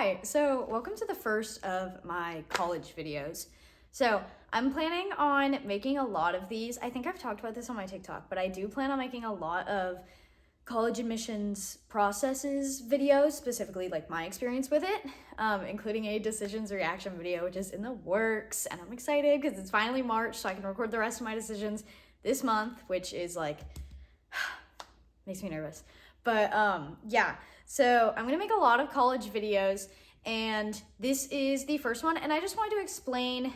Hi, so welcome to the first of my college videos. So I'm planning on making a lot of these. I think I've talked about this on my TikTok, but I do plan on making a lot of college admissions processes videos, specifically like my experience with it, including a decisions reaction video, which is in the works. And I'm excited because it's finally March, so I can record the rest of my decisions this month, which is like, makes me nervous. But yeah, so I'm gonna make a lot of college videos, and this is the first one, and I just wanted to explain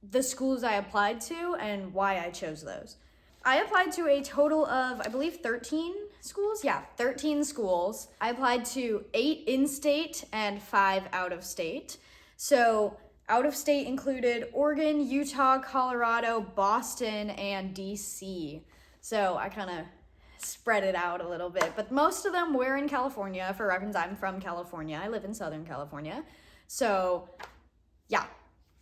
the schools I applied to and why I chose those. I applied to a total of, I believe, 13 schools. Yeah, 13 schools. I applied to 8 in-state and 5 out-of-state. So out-of-state included Oregon, Utah, Colorado, Boston, and DC. So I kind of spread it out a little bit, but most of them were in California. For reference, I'm from California. I live in Southern California. So yeah.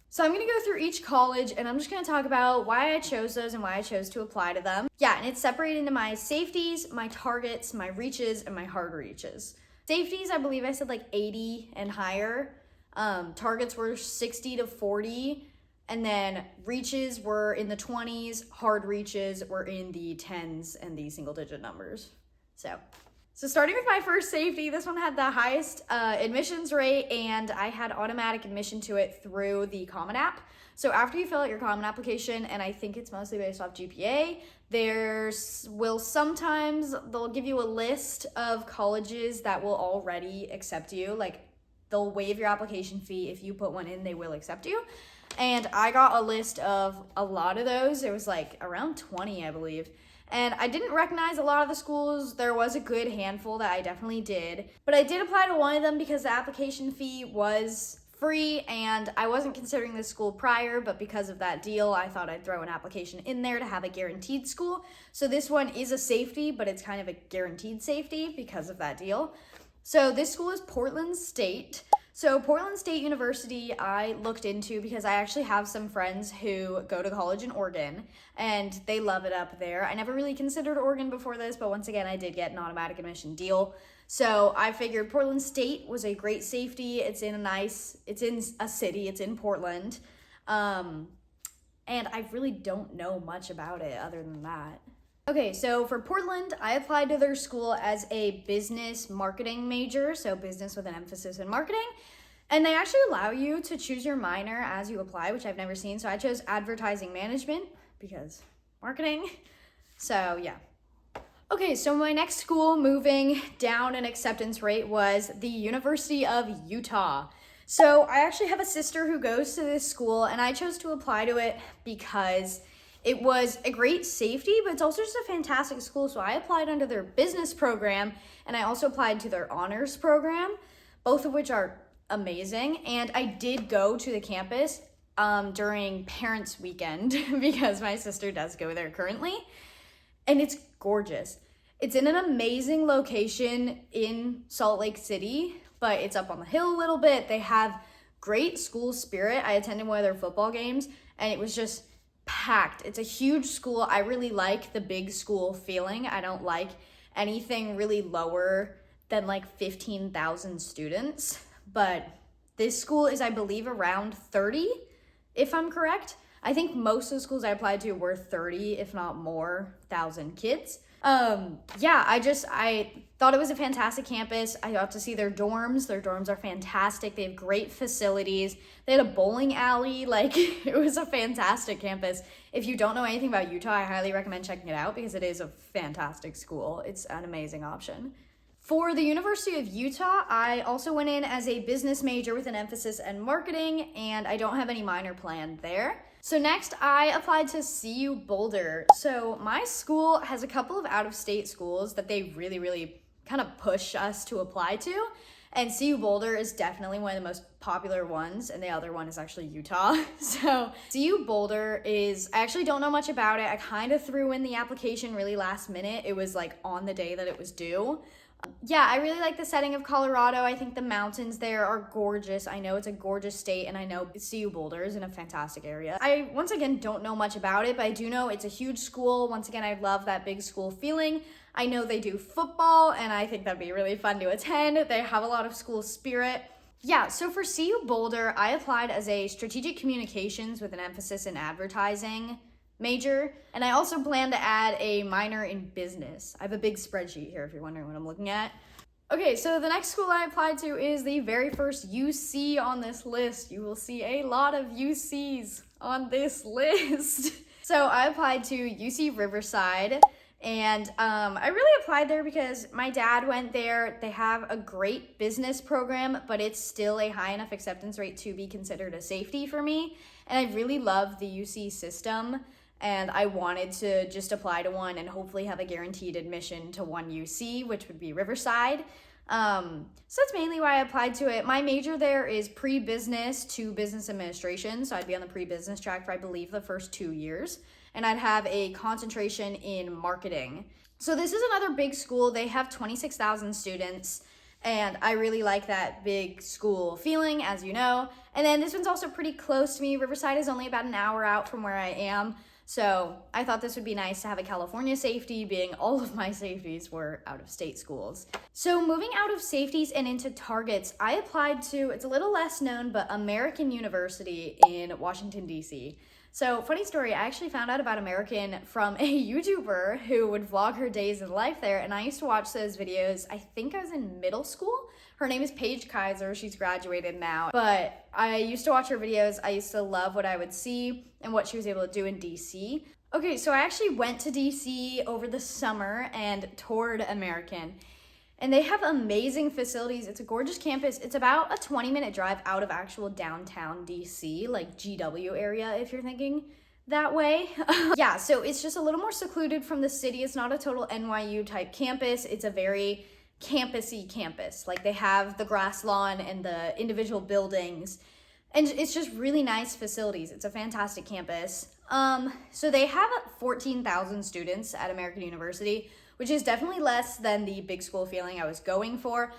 So I'm gonna go through each college and I'm just gonna talk about why I chose those and why I chose to apply to them. Yeah, and it's separated into my safeties, my targets, my reaches, and my hard reaches. Safeties, I believe I said like 80 and higher. Targets were 60 to 40. And then reaches were in the 20s, hard reaches were in the 10s and the single digit numbers. So starting with my first safety, this one had the highest admissions rate, and I had automatic admission to it through the Common App. So after you fill out your Common application, and I think it's mostly based off GPA, they'll give you a list of colleges that will already accept you. Like, they'll waive your application fee. If you put one in, they will accept you. And I got a list of a lot of those. It was like around 20, I believe. And I didn't recognize a lot of the schools. There was a good handful that I definitely did. But I did apply to one of them because the application fee was free and I wasn't considering this school prior, but because of that deal, I thought I'd throw an application in there to have a guaranteed school. So this one is a safety, but it's kind of a guaranteed safety because of that deal. So this school is Portland State. So Portland State University I looked into because I actually have some friends who go to college in Oregon and they love it up there. I never really considered Oregon before this, but once again, I did get an automatic admission deal. So I figured Portland State was a great safety. It's in a city, it's in Portland. And I really don't know much about it other than that. Okay, so for Portland, I applied to their school as a business marketing major, so business with an emphasis in marketing. And they actually allow you to choose your minor as you apply, which I've never seen. So I chose advertising management because marketing. So yeah. Okay, so my next school moving down an acceptance rate was the University of Utah. So I actually have a sister who goes to this school, and I chose to apply to it because it was a great safety, but it's also just a fantastic school. So I applied under their business program, and I also applied to their honors program, both of which are amazing. And I did go to the campus during Parents' Weekend because my sister does go there currently. And it's gorgeous. It's in an amazing location in Salt Lake City, but it's up on the hill a little bit. They have great school spirit. I attended one of their football games, and it was just packed. It's a huge school. I really like the big school feeling. I don't like anything really lower than like 15,000 students, but this school is, I believe, around 30, if I'm correct. I think most of the schools I applied to were 30, if not more, thousand kids. Yeah, I thought it was a fantastic campus. I got to see their dorms. Their dorms are fantastic. They have great facilities. They had a bowling alley. Like, it was a fantastic campus. If you don't know anything about Utah, I highly recommend checking it out because it is a fantastic school. It's an amazing option. For the University of Utah, I also went in as a business major with an emphasis in marketing, and I don't have any minor planned there. So next, I applied to CU Boulder. So my school has a couple of out-of-state schools that they really, really kind of push us to apply to. And CU Boulder is definitely one of the most popular ones, and the other one is actually Utah. So CU Boulder is, I actually don't know much about it. I kind of threw in the application really last minute. It was like on the day that it was due. Yeah, I really like the setting of Colorado. I think the mountains there are gorgeous. I know it's a gorgeous state, and I know CU Boulder is in a fantastic area. I, once again, don't know much about it, but I do know it's a huge school. Once again, I love that big school feeling. I know they do football, and I think that'd be really fun to attend. They have a lot of school spirit. Yeah, so for CU Boulder, I applied as a strategic communications with an emphasis in advertising major, and I also plan to add a minor in business. I have a big spreadsheet here if you're wondering what I'm looking at. Okay, so the next school I applied to is the very first UC on this list. You will see a lot of UCs on this list. So I applied to UC Riverside, and I really applied there because my dad went there. They have a great business program, but it's still a high enough acceptance rate to be considered a safety for me. And I really love the UC system, and I wanted to just apply to one and hopefully have a guaranteed admission to one UC, which would be Riverside. So that's mainly why I applied to it. My major there is pre-business to business administration. So I'd be on the pre-business track for, I believe, the first 2 years. And I'd have a concentration in marketing. So this is another big school. They have 26,000 students. And I really like that big school feeling, as you know. And then this one's also pretty close to me. Riverside is only about an hour out from where I am. So I thought this would be nice to have a California safety, being all of my safeties were out of state schools. So moving out of safeties and into targets, I applied to, it's a little less known, but American University in Washington, D.C. So funny story, I actually found out about American from a YouTuber who would vlog her days in life there, and I used to watch those videos. I think I was in middle school. Her name is Paige Kaiser. She's graduated now, but I used to watch her videos. I used to love what I would see and what she was able to do in DC. Okay, so I actually went to DC over the summer and toured American. And they have amazing facilities. It's a gorgeous campus. It's about a 20-minute drive out of actual downtown DC, like GW area, if you're thinking that way. Yeah, so it's just a little more secluded from the city. It's not a total NYU type campus. It's a very campus-y campus. Like they have the grass lawn and the individual buildings. And it's just really nice facilities. It's a fantastic campus. So they have 14,000 students at American University, which is definitely less than the big school feeling I was going for.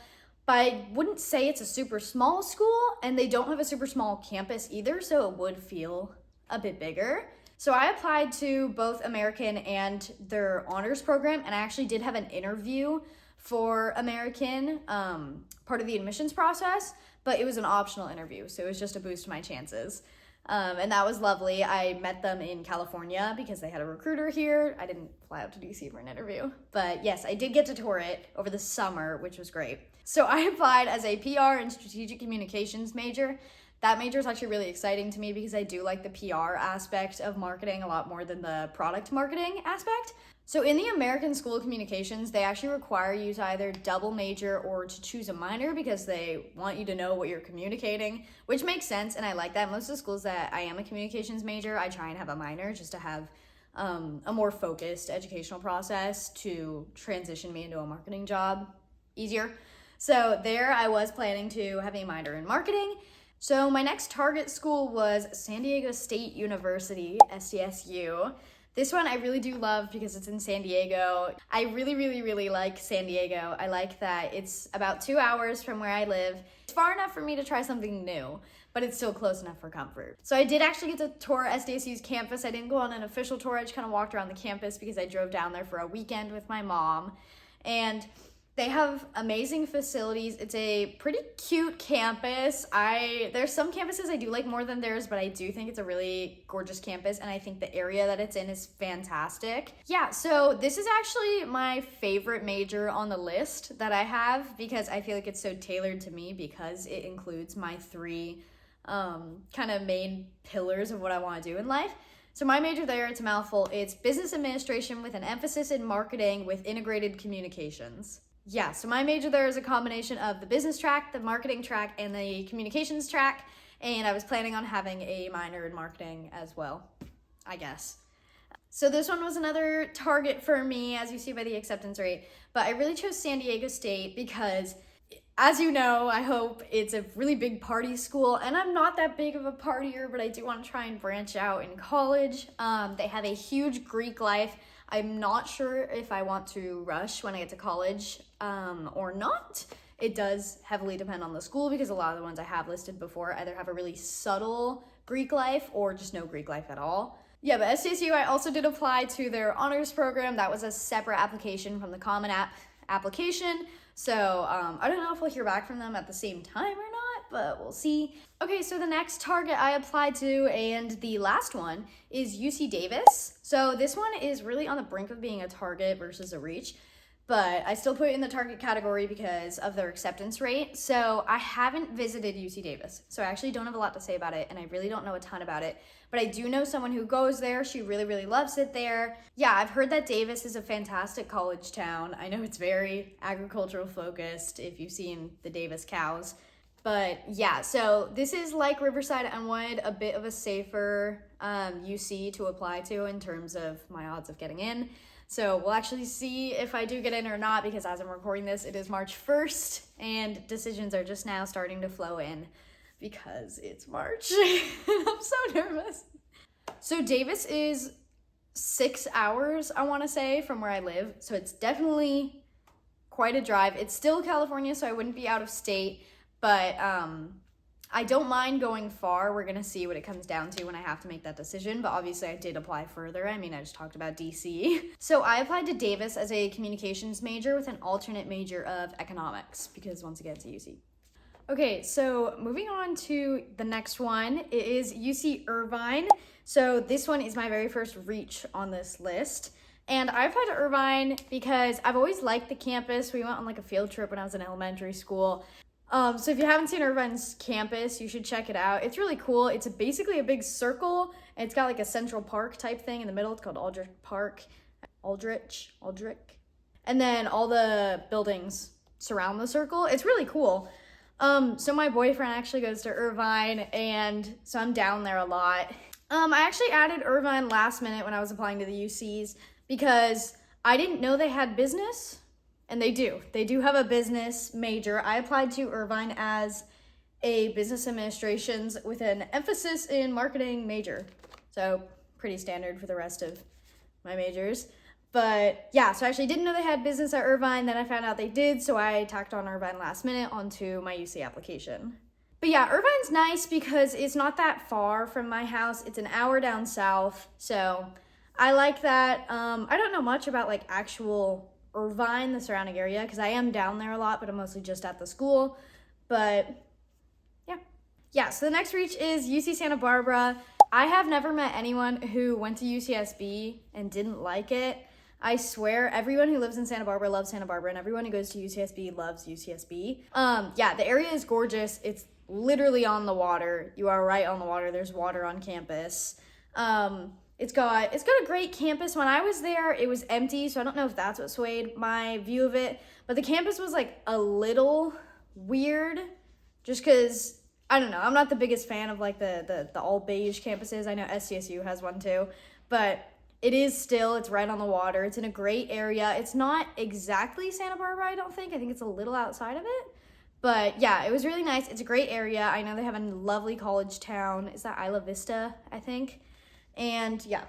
But I wouldn't say it's a super small school, and they don't have a super small campus either, so it would feel a bit bigger. So I applied to both American and their honors program, and I actually did have an interview for American, part of the admissions process, but it was an optional interview, so it was just to boost my chances. And that was lovely. I met them in California because they had a recruiter here. I didn't fly out to DC for an interview, but yes, I did get to tour it over the summer, which was great. So I applied as a PR and strategic communications major. That major is actually really exciting to me because I do like the PR aspect of marketing a lot more than the product marketing aspect. So in the American School of Communications, they actually require you to either double major or to choose a minor because they want you to know what you're communicating, which makes sense, and I like that. Most of the schools that I am a communications major, I try and have a minor just to have a more focused educational process to transition me into a marketing job easier. So there I was planning to have a minor in marketing. So my next target school was San Diego State University, SDSU. This one I really do love because it's in San Diego. I really like San Diego. I like that it's about 2 hours from where I live. It's far enough for me to try something new, but it's still close enough for comfort. So I did actually get to tour SDSU's campus. I didn't go on an official tour. I just kind of walked around the campus because I drove down there for a weekend with my mom. And they have amazing facilities. It's a pretty cute campus. There's some campuses I do like more than theirs, but I do think it's a really gorgeous campus, and I think the area that it's in is fantastic. Yeah, so this is actually my favorite major on the list that I have because I feel like it's so tailored to me because it includes my three kind of main pillars of what I want to do in life. So my major there, it's a mouthful. It's business administration with an emphasis in marketing with integrated communications. Yeah, so my major there is a combination of the business track, the marketing track, and the communications track, and I was planning on having a minor in marketing as well, I guess. So this one was another target for me, as you see by the acceptance rate, but I really chose San Diego State because, as you know, I hope, it's a really big party school, and I'm not that big of a partier, but I do want to try and branch out in college. They have a huge Greek life. I'm not sure if I want to rush when I get to college or not. It does heavily depend on the school because a lot of the ones I have listed before either have a really subtle Greek life or just no Greek life at all. Yeah, but SDSU, I also did apply to their honors program. That was a separate application from the Common App application. So I don't know if we'll hear back from them at the same time or not, but we'll see. Okay, so the next target I applied to, and the last one, is UC Davis. So this one is really on the brink of being a target versus a reach, but I still put it in the target category because of their acceptance rate. So I haven't visited UC Davis, so I actually don't have a lot to say about it, and I really don't know a ton about it, but I do know someone who goes there. She really, really loves it there. Yeah, I've heard that Davis is a fantastic college town. I know it's very agricultural focused if you've seen the Davis cows. But yeah, so this is like Riverside Unwood, a bit of a safer UC to apply to in terms of my odds of getting in. So we'll actually see if I do get in or not, because as I'm recording this, it is March 1st and decisions are just now starting to flow in because it's March. I'm so nervous. So Davis is 6 hours, I want to say, from where I live. So it's definitely quite a drive. It's still California, so I wouldn't be out of state, but I don't mind going far. We're going to see what it comes down to when I have to make that decision, but obviously I did apply further. I mean, I just talked about DC. So I applied to Davis as a communications major with an alternate major of economics, because once again, it's a UC. Okay, so moving on to the next one, it is UC Irvine. So this one is my very first reach on this list. And I applied to Irvine because I've always liked the campus. We went on like a field trip when I was in elementary school. So if you haven't seen Irvine's campus, you should check it out. It's really cool. It's basically a big circle, and it's got like a central park type thing in the middle. It's called Aldrich Park. Aldrich. And then all the buildings surround the circle. It's really cool. So my boyfriend actually goes to Irvine, and so I'm down there a lot. I actually added Irvine last minute when I was applying to the UCs because I didn't know they had business. And they do. They do have a business major. I applied to Irvine as a business administrations with an emphasis in marketing major. So pretty standard for the rest of my majors. But yeah, so I actually didn't know they had business at Irvine. Then I found out they did, so I tacked on Irvine last minute onto my UC application. But yeah, Irvine's nice because it's not that far from my house. It's an hour down south, so I like that. I don't know much about like actual Irvine, the surrounding area, because I am down there a lot, but I'm mostly just at the school. But yeah, so the next reach is UC Santa Barbara. I have never met anyone who went to UCSB and didn't like it. I swear everyone who lives in Santa Barbara loves Santa Barbara, and everyone who goes to UCSB loves UCSB. Yeah, the area is gorgeous. It's literally on the water. You are right on the water. There's water on campus. It's got a great campus. When I was there, it was empty, so I don't know if that's what swayed my view of it. But the campus was like a little weird, just because, I don't know, I'm not the biggest fan of like the all beige campuses. I know SCSU has one too, but it's right on the water. It's in a great area. It's not exactly Santa Barbara, I don't think. I think it's a little outside of it. But yeah, it was really nice. It's a great area. I know they have a lovely college town. Is that Isla Vista, I think? And yeah,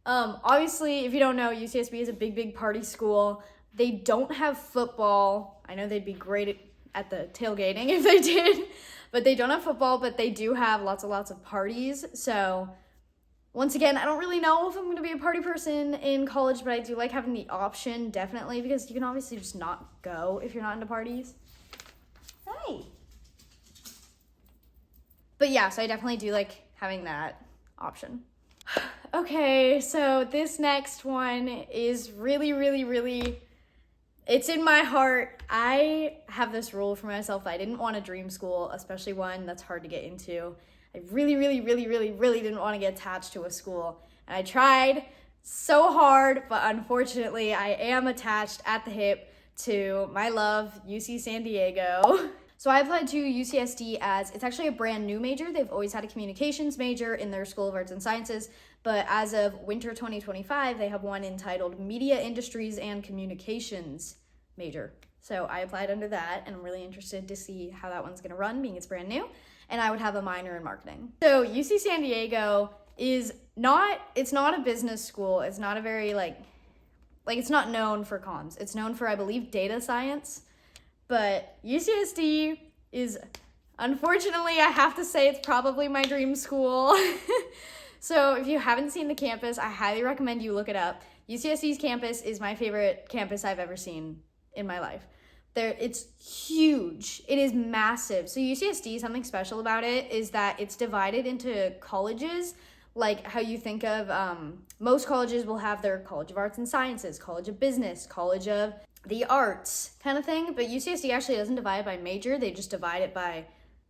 obviously, if you don't know, UCSB is a big party school. They don't have football. I know they'd be great at the tailgating if they did, but they don't have football, but they do have lots of parties. So once again, I don't really know if I'm going to be a party person in college, but I do like having the option, definitely, because you can obviously just not go if you're not into parties. Hey. But yeah, so I definitely do like having that option. Okay, so this next one is really, it's in my heart. I have this rule for myself. I didn't want a dream school, especially one that's hard to get into. I really didn't want to get attached to a school. And I tried so hard, but unfortunately, I am attached at the hip to my love, UC San Diego. So I applied to UCSD as, it's actually a brand new major. They've always had a communications major in their School of Arts and Sciences, but as of winter 2025, they have one entitled Media Industries and Communications major. So I applied under that, and I'm really interested to see how that one's gonna run, being it's brand new, and I would have a minor in marketing. So UC San Diego is it's not a business school. It's not a very like it's not known for comms. It's known for, I believe, data science. But UCSD is, unfortunately, I have to say, it's probably my dream school. So if you haven't seen the campus, I highly recommend you look it up. UCSD's campus is my favorite campus I've ever seen in my life. It's huge. It is massive. So UCSD, something special about it is that it's divided into colleges, like how you think of most colleges will have their College of Arts and Sciences, College of Business, College of the Arts kind of thing. But UCSD actually doesn't divide it by major. They just divide it by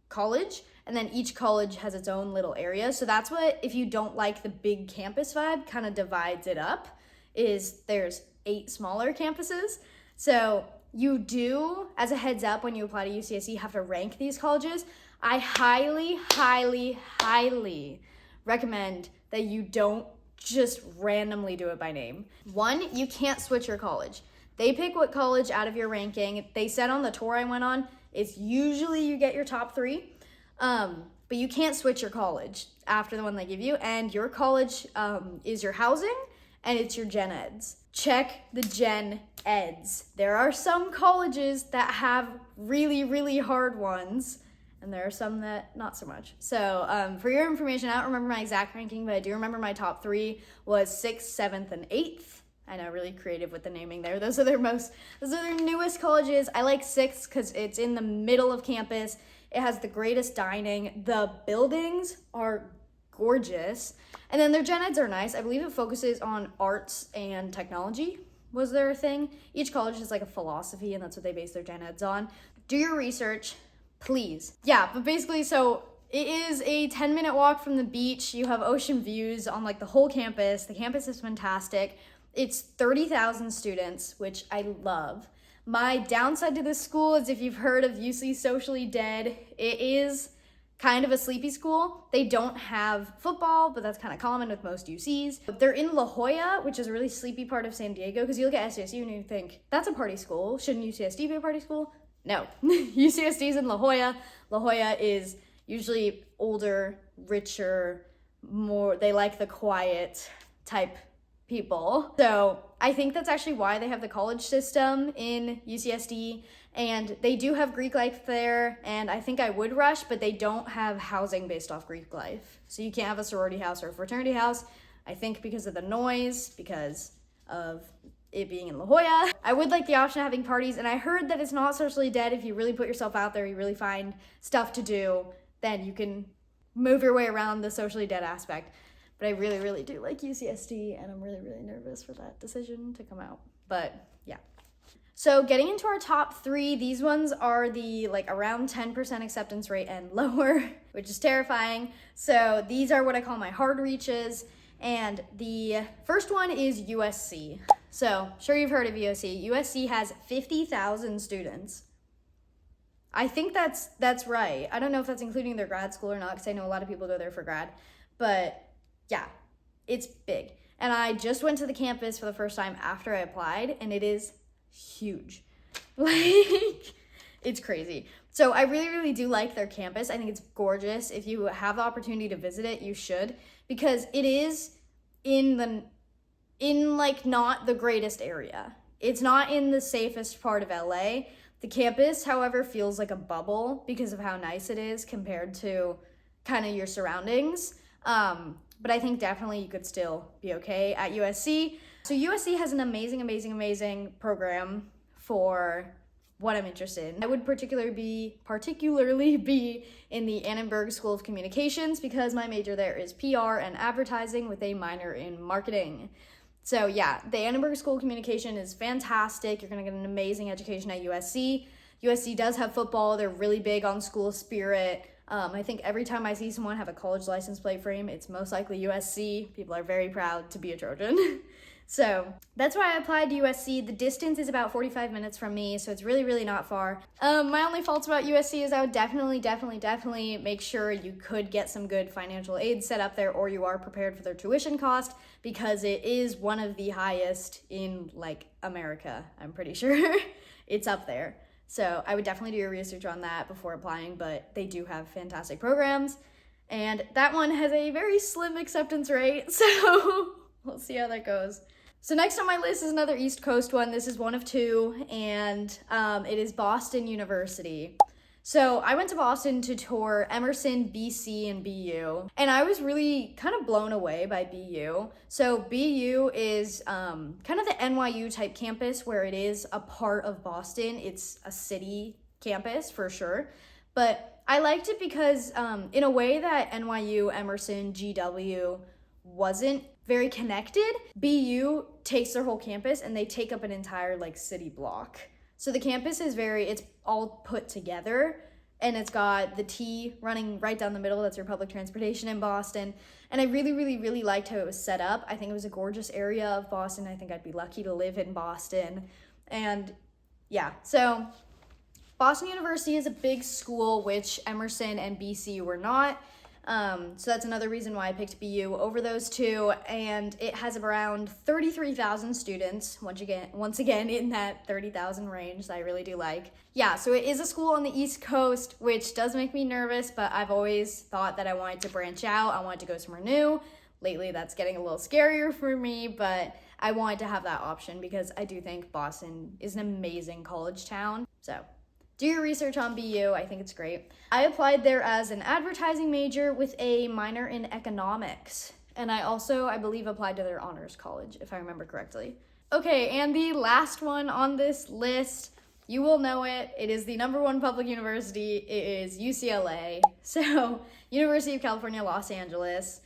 college. And then each college has its own little area. So that's what, if you don't like the big campus vibe, kind of divides it up, is there's 8 smaller campuses. So you do, as a heads up, when you apply to UCSD, have to rank these colleges. I highly, highly, highly recommend that you don't just randomly do it by name. 1, you can't switch your college. They pick what college out of your ranking. They said on the tour I went on, it's usually you get your top 3, but you can't switch your college after the one they give you, and your college is your housing, and it's your gen eds. Check the gen eds. There are some colleges that have really, really hard ones, and there are some that not so much. So for your information, I don't remember my exact ranking, but I do remember my top 3 was 6th, 7th, and 8th. I know, really creative with the naming there. Those are their newest colleges. I like 6th because it's in the middle of campus. It has the greatest dining. The buildings are gorgeous. And then their gen eds are nice. I believe it focuses on arts and technology was their thing. Each college has like a philosophy, and that's what they base their gen eds on. Do your research, please. Yeah, but basically, so it is a 10-minute walk from the beach. You have ocean views on like the whole campus. The campus is fantastic. It's 30,000 students, which I love. My downside to this school is, if you've heard of UC Socially Dead, it is kind of a sleepy school. They don't have football, but that's kind of common with most UCs. They're in La Jolla, which is a really sleepy part of San Diego, because you look at SDSU and you think, that's a party school. Shouldn't UCSD be a party school? No. UCSD is in La Jolla. La Jolla is usually older, richer, more, they like the quiet type people. So I think that's actually why they have the college system in UCSD, and they do have Greek life there, and I think I would rush, but they don't have housing based off Greek life. So you can't have a sorority house or a fraternity house, I think because of the noise, because of it being in La Jolla. I would like the option of having parties, and I heard that it's not socially dead. If you really put yourself out there, you really find stuff to do, then you can move your way around the socially dead aspect. But I really, really do like UCSD, and I'm really, really nervous for that decision to come out. But yeah. So getting into our top 3, these ones are the like around 10% acceptance rate and lower, which is terrifying. So these are what I call my hard reaches. And the first one is USC. So sure, you've heard of USC. USC has 50,000 students. I think that's right. I don't know if that's including their grad school or not, because I know a lot of people go there for grad. But yeah, it's big. And I just went to the campus for the first time after I applied, and it is huge. Like, it's crazy. So I really, really do like their campus. I think it's gorgeous. If you have the opportunity to visit it, you should, because it is in like not the greatest area. It's not in the safest part of LA. The campus, however, feels like a bubble because of how nice it is compared to kind of your surroundings. But I think definitely you could still be okay at USC. So USC has an amazing, amazing, amazing program for what I'm interested in. I would particularly be in the Annenberg School of Communications, because my major there is PR and advertising with a minor in marketing. So yeah, the Annenberg School of Communication is fantastic. You're gonna get an amazing education at USC. USC does have football. They're really big on school spirit. I think every time I see someone have a college license plate frame, it's most likely USC. People are very proud to be a Trojan. So that's why I applied to USC. The distance is about 45 minutes from me, so it's really, really not far. My only faults about USC is I would definitely make sure you could get some good financial aid set up there, or you are prepared for their tuition cost, because it is one of the highest in like America, I'm pretty sure. It's up there. So I would definitely do your research on that before applying, but they do have fantastic programs. And that one has a very slim acceptance rate, so we'll see how that goes. So next on my list is another East Coast one. This is one of 2, and it is Boston University. So I went to Boston to tour Emerson, BC, and BU, and I was really kind of blown away by BU. So BU is kind of the NYU type campus where it is a part of Boston. It's a city campus for sure, but I liked it because in a way that NYU, Emerson, GW wasn't very connected, BU takes their whole campus and they take up an entire like city block. So the campus is it's all put together, and it's got the T running right down the middle. That's your public transportation in Boston. And I really, really, really liked how it was set up. I think it was a gorgeous area of Boston. I think I'd be lucky to live in Boston. And yeah, so Boston University is a big school, which Emerson and BC were not. So that's another reason why I picked BU over those two, and it has around 33,000 students, once again in that 30,000 range that I really do like. Yeah, so it is a school on the East Coast, which does make me nervous, but I've always thought that I wanted to branch out. I wanted to go somewhere new. Lately, that's getting a little scarier for me, but I wanted to have that option because I do think Boston is an amazing college town. So do your research on BU. I think it's great. I applied there as an advertising major with a minor in economics. And I also, I believe, applied to their honors college, if I remember correctly. Okay, and the last one on this list, you will know it. It is the #1 public university. It is UCLA. So, University of California, Los Angeles.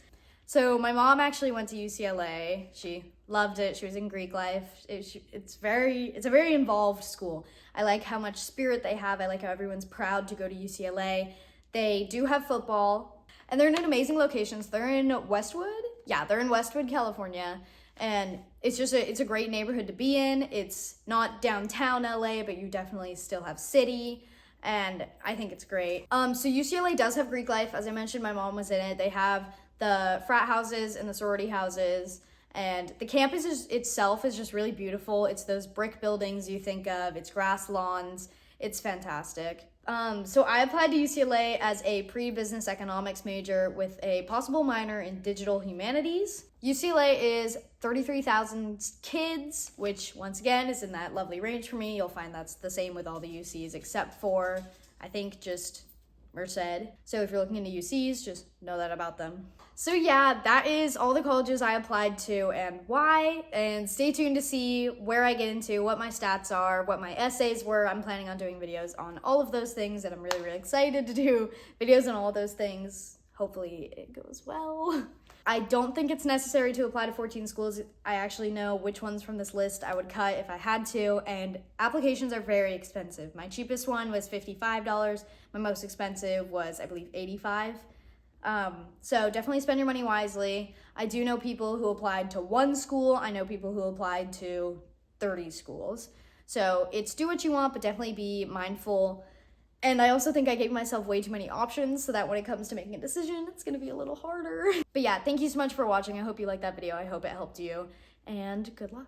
So my mom actually went to UCLA. She loved it. She was in Greek life. It's a very involved school. I like how much spirit they have. I like how everyone's proud to go to UCLA. They do have football, and they're in amazing locations. They're in Westwood. Yeah, they're in Westwood, California, and it's a great neighborhood to be in. It's not downtown LA, but you definitely still have city, and I think it's great. So UCLA does have Greek life. As I mentioned, my mom was in it. They have the frat houses and the sorority houses, and the campus itself is just really beautiful. It's those brick buildings you think of. It's grass lawns. It's fantastic. So I applied to UCLA as a pre-business economics major with a possible minor in digital humanities. UCLA is 33,000 kids, which once again is in that lovely range for me. You'll find that's the same with all the UCs except for, I think, just Merced. So if you're looking into UCs, just know that about them. So yeah, that is all the colleges I applied to and why, and stay tuned to see where I get into, what my stats are, what my essays were. I'm planning on doing videos on all of those things, and I'm really, really excited to do videos on all those things. Hopefully it goes well. I don't think it's necessary to apply to 14 schools. I actually know which ones from this list I would cut if I had to, and applications are very expensive. My cheapest one was $55. My most expensive was, I believe, $85. So definitely spend your money wisely. I do know people who applied to one school. I know people who applied to 30 schools. So it's do what you want, but definitely be mindful. And I also think I gave myself way too many options so that when it comes to making a decision, it's gonna be a little harder. But yeah, thank you so much for watching. I hope you liked that video. I hope it helped you, and good luck.